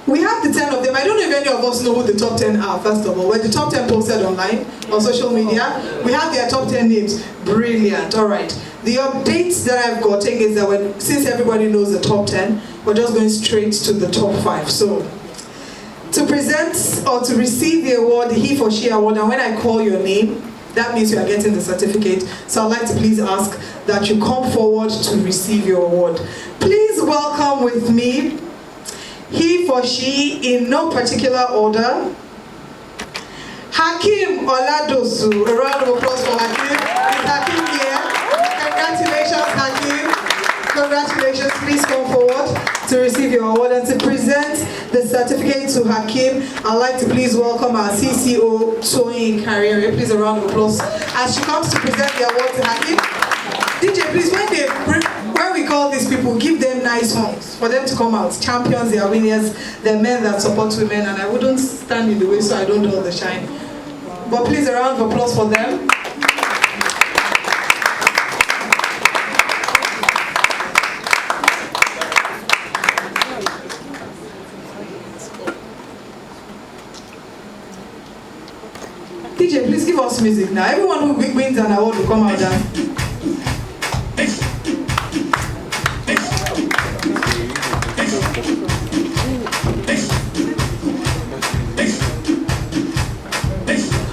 We have the 10 of them. I don't know if any of us know who the top 10 are, first of all. When the top 10 posted online, on social media, we have their top 10 names. Brilliant. Alright. The updates that I've gotten is that since everybody knows the top 10, we're just going straight to the top 5. So, to present or to receive the award, the He for She Award, and when I call your name, that means you are getting the certificate. So I'd like to please ask that you come forward to receive your award. Please welcome with me, He for She, in no particular order, Hakim Oladosu. A round of applause for Hakim. Is Hakim here? Congratulations, Hakim. Congratulations. Please come forward to receive your award and to present the certificate to Hakim. I'd like to please welcome our CCO, Toyin Carriere. Please a round of applause as she comes to present the award to Hakim. DJ, please, when we call these people, give them nice songs for them to come out. Champions, they are winners, they're men that support women, and I wouldn't stand in the way so I don't do all the shine. But please, a round of applause for them. DJ, please Please give us music now. Everyone who wins an award will come out there.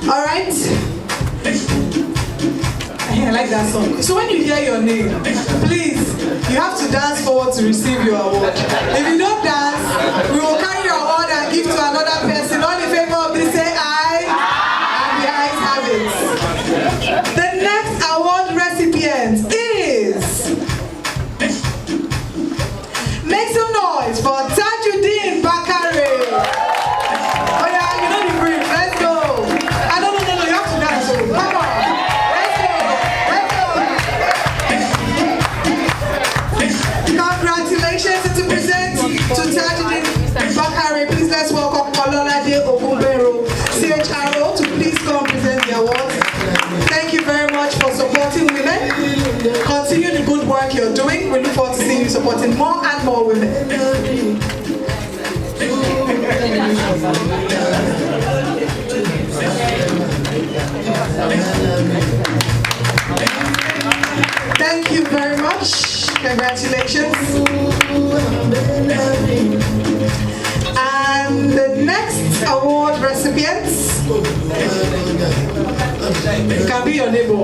All right. I like that song. So when you hear your name, please, you have to dance forward to receive your award. If you don't dance, we will carry your award and give to another person. All in favor of this, say aye. And the ayes have it. The next award recipient is... Make some noise for Tajuddin Bakare. Oh yeah, you know the brief. Let's go. No, you have to dance. So come on. Congratulations to present to Tajuddin Bakare. Please let's welcome Ololade Ogunbero, CHRO, to please come present the award. Thank you very much for supporting women. Continue the good work you're doing. We look forward to seeing you supporting more and more women. Thank you very much. Congratulations. And the next award recipients can be your neighbor.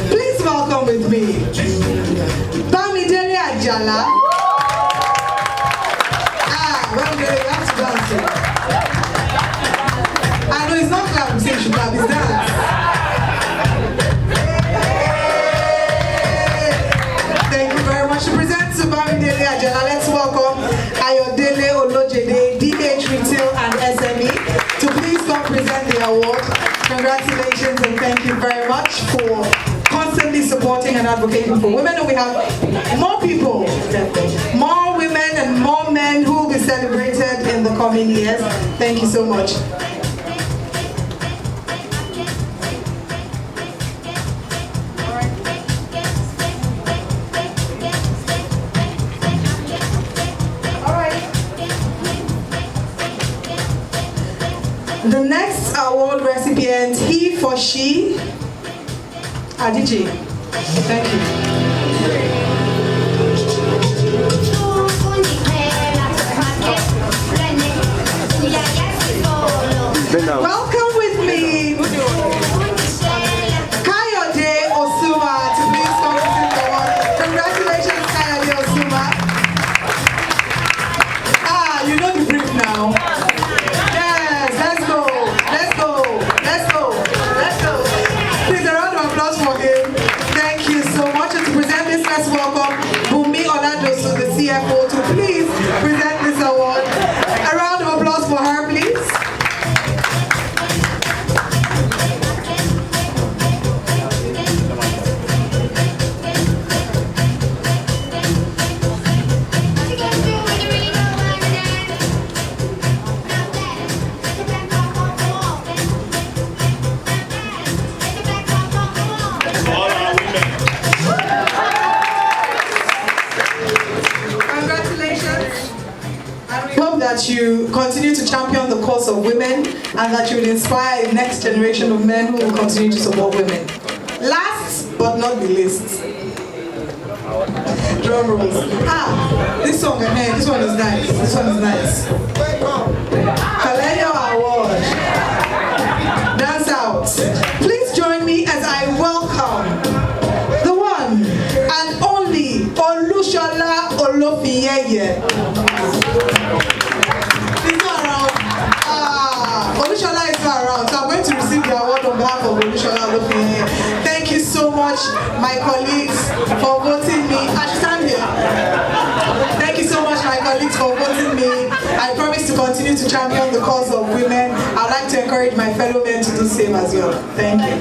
Please welcome with me Bamidele Ajala. Well, you have to dance. I know it's not clap, we say you should clap, it's dance. Thank you very much. To present to Bamidele Ajala, let's welcome Ayodele Olojede, DH Retail and SME, to please come present the award. Congratulations and thank you very much for constantly supporting and advocating for women. And we have more people, more women and more men who will be celebrated in the coming years. Thank you so much. The next award recipient, he for she, Adiji. Thank you. Welcome with me, Kayode Osuma, to please come to the award. Congratulations, Kayode Osuma. You know the brief now. Please, a round of applause for him. Thank you so much. And to present this, let's welcome Bumi Oladosu, the CFO, to please present this award. A round of applause for her, please. That you continue to champion the cause of women and that you will inspire the next generation of men who will continue to support women. Last but not the least, drum rolls. This song again, this one is nice. This one is nice. Kaleyo Award. Dance out. Please join me as I welcome the one and only Olushola Olofiyeye. Olushola is not around, so I'm going to receive the award on behalf of Olushola Olofiyeye. Thank you so much, my colleagues, for voting me. I should stand here. Thank you so much, my colleagues, for voting me. I promise to continue to champion the cause of women. I'd like to encourage my fellow men to do the same as well. Thank you.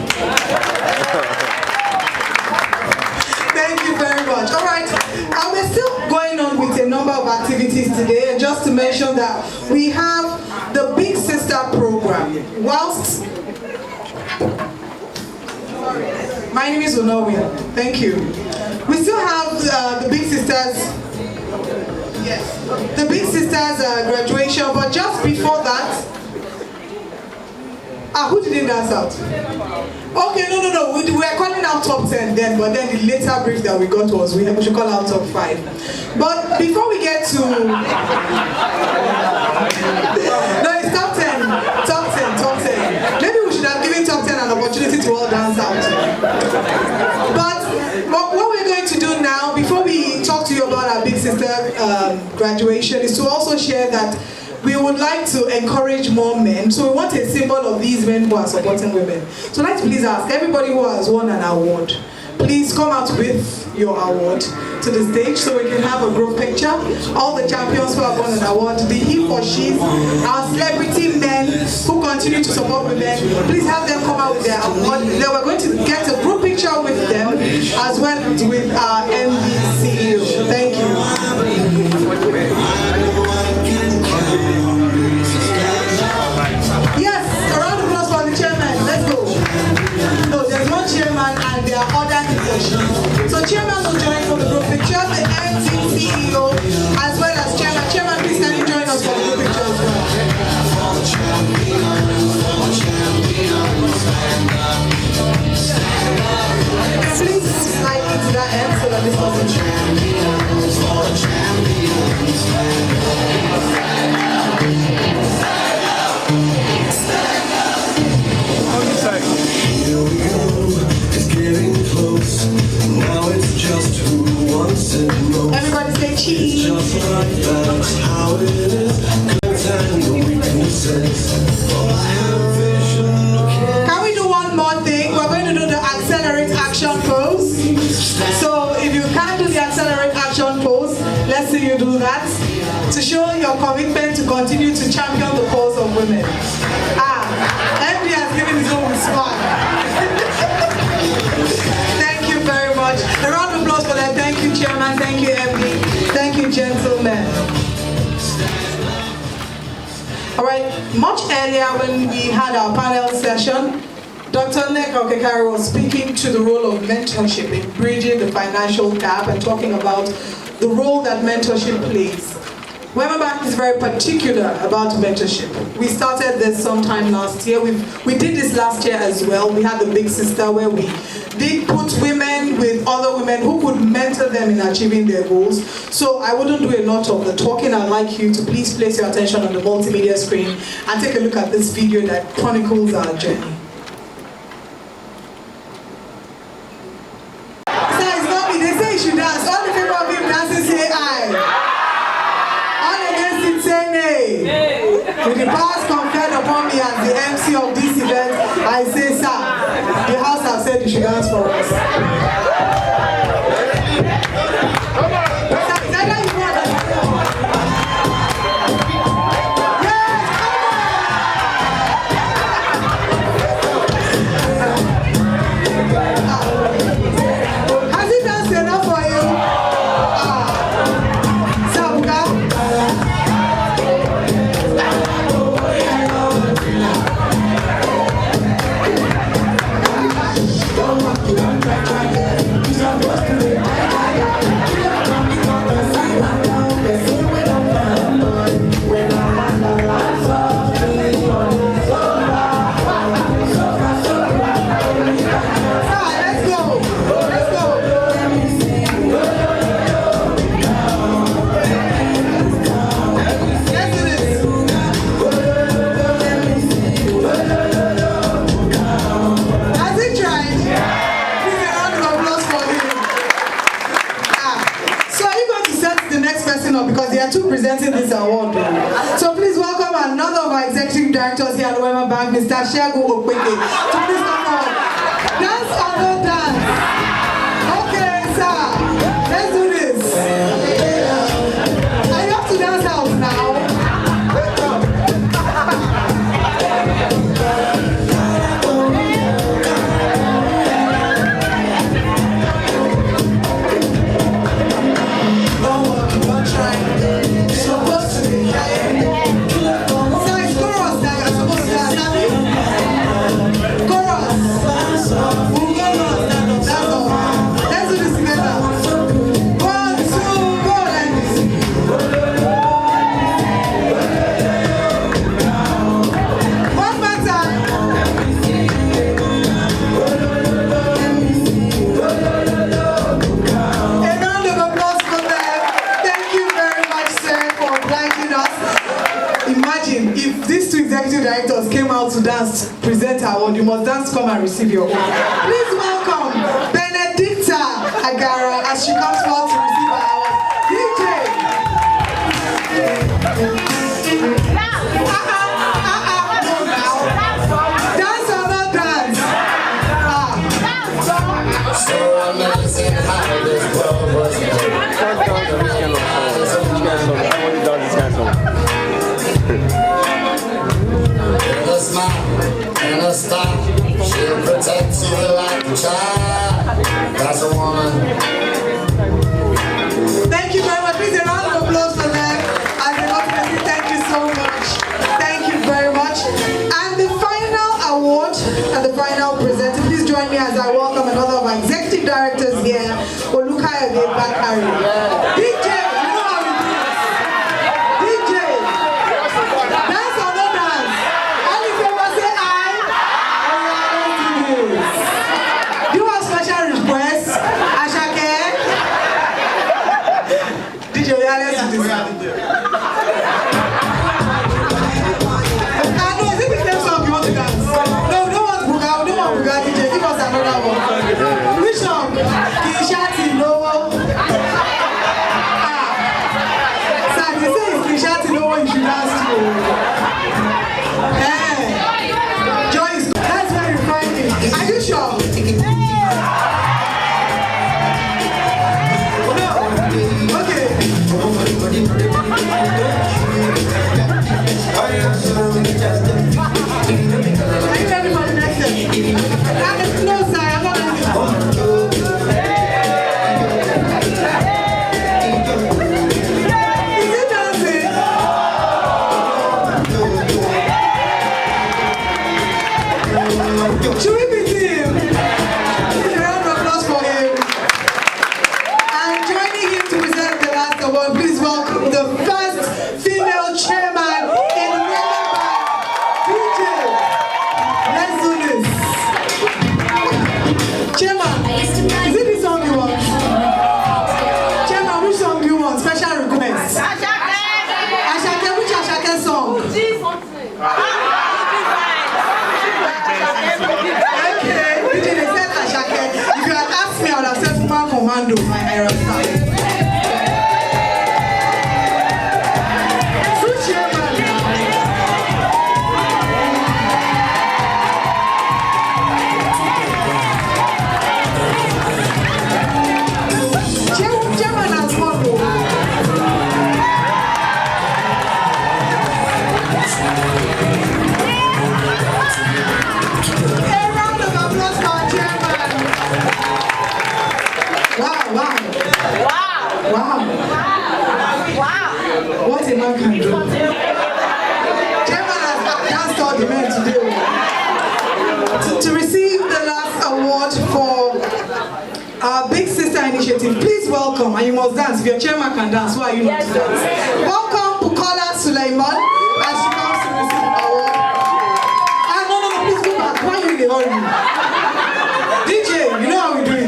Thank you very much. All right, we're still going on with a number of activities today, and just to mention that we have the Big Sister program. Whilst my name is Onowia. Thank you. We still have the Big Sisters. Yes, the Big Sisters graduation, but just before that, Who didn't dance out? Okay, no. We were calling out top 10 then, but then the later brief that we got was we should call out top 5. But before we get to... No, it's top 10. Top 10. Maybe we should have given top 10 an opportunity to all dance out. But what we're going to do now, before we talk to you about our big sister graduation, is to also share that we would like to encourage more men. So we want a symbol of these men who are supporting women. So I'd like to please ask everybody who has won an award, please come out with your award to the stage so we can have a group picture. All the champions who have won an award, the he or she's, our celebrity men who continue to support women, please have them come out with their award. Then we're going to get a group picture with them as well as with our MD CEO. Thank you. Yes, a round of applause for the chairman. Let's go. No, there's one chairman and there are other institutions. So chairman will join for the group picture, the MD, CEO, as well as chairman. Chairman, please can you join us for the group picture as well? Please slide into that end so that this doesn't everybody say cheese. Can we do one more thing? We're going to do the accelerate action pose. So if you can't do the accelerate action pose, let's see you do that to show your commitment to continue to champion the cause of women. MD has given his own smile. Thank you very much. A round of applause for that. Thank you, Chairman. Thank you, MD. Thank you, gentlemen. All right, much earlier when we had our panel session, Dr. Nneka Okekare was speaking to the role of mentorship in bridging the financial gap and talking about the role that mentorship plays. Wema Bank is very particular about mentorship. We started this sometime last year. We did this last year as well. We had the Big Sister where we did put women with other women who could mentor them in achieving their goals. So I wouldn't do a lot of the talking. I'd like you to please place your attention on the multimedia screen and take a look at this video that chronicles our journey. So it's not me. They say you should dance. All the people of him dancing say aye. With the powers conferred upon me as the MC of this event, I say, sir, the house has said you should dance for us. Has he danced enough for you? Because they are two presenting this award. So please welcome another of our executive directors here at Wema Bank, Mr. Shegu Okweke. So please come on. Dance or no dance? Okay, sir. Let's do this. And you have to dance out now. Chorus. executive directors came out to dance, present her award. You must dance to come and receive your award. Please welcome Benedicta Agara as she comes forward to receive her award. DJ. Dance or not dance? So amazing how this world was made. In a smile, in a style, she'll protect you like a child. That's a woman. Thank you very much. Please a round of applause for them. As an opportunity, thank you so much. Thank you very much. And the final award and the final presenter, please join me as I welcome another of our executive directors here, Wema Bank Iwd. DJ, you know how we do this. DJ, dance or no dance? All if you must say aye, do you have special requests? Ashake? DJ, let's do this. Is it the same song you want to dance? No, we don't want Buga, DJ. Give us another one. Which song? Kishati Lowo. Sir, they say it's Kishati Lowo you should dance to. Joy is good. That's very refining. Are you sure? Should we be him? A round of applause for him. And joining him to present the last award, please welcome the first female chairman in Wema Bank. DJ, let's do this. Chairman, is it this song you want? Chairman, which song do you want? Special request. Ashake, which Ashake song? Okay, DJ, they said Ashake. If you had asked me, I would have said Woman Commando, my iron star. True chairman now. Chairman has won though. A round of applause for our chairman. Wow. What a man can do. Chairman has danced all the men today. To receive the last award for our Big Sister initiative, please welcome, and you must dance. If your chairman can dance, why are you not to dance? Welcome Bukola Suleiman as she comes to receive the award. No, please go back. Why are you in a hurry? DJ, you know how we do it.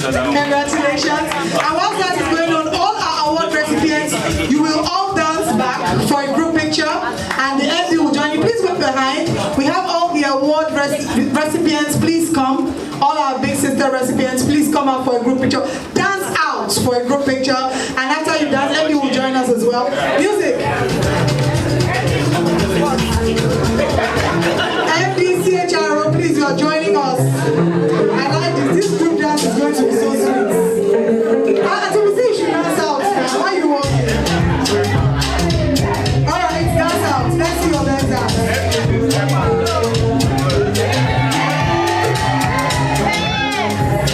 Congratulations. And whilst that is going on, all our award recipients, you will all dance back for a group picture, and the MD will join you. Please wait behind. We have all the award recipients. Please come. All our Big Sister recipients, please come out for a group picture. Dance out for a group picture, and after you dance, MD will join us as well. Music. MD CHRO, please, you are joining us. I like this. This group dance is going to be so sweet. So we say you should dance out. Why you walking? Alright, dance out. Let's see your dance out.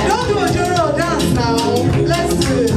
Don't do a Joro dance now. Let's do it.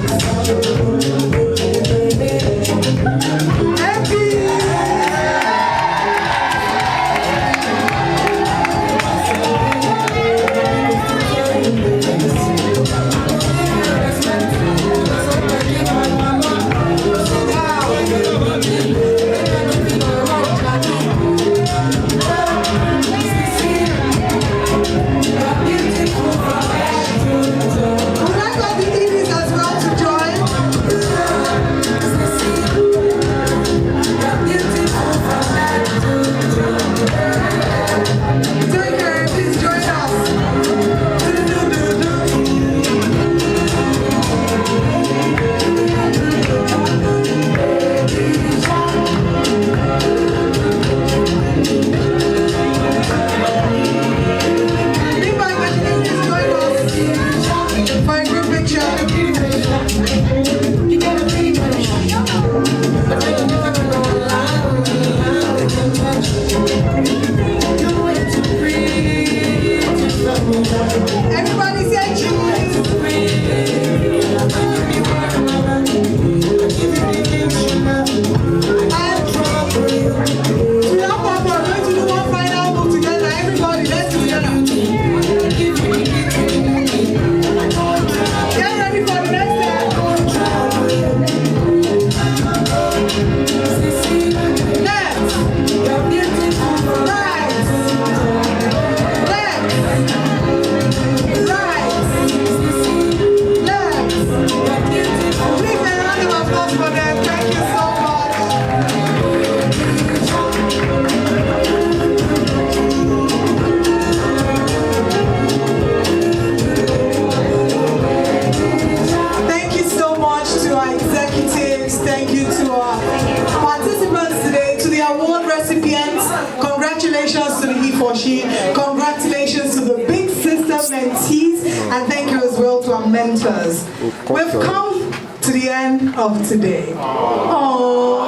mentors. We've come to the end of today. Oh,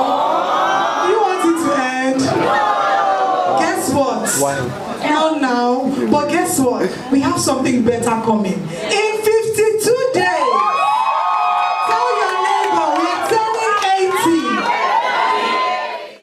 you want it to end? Guess what? Not now, but guess what? We have something better coming.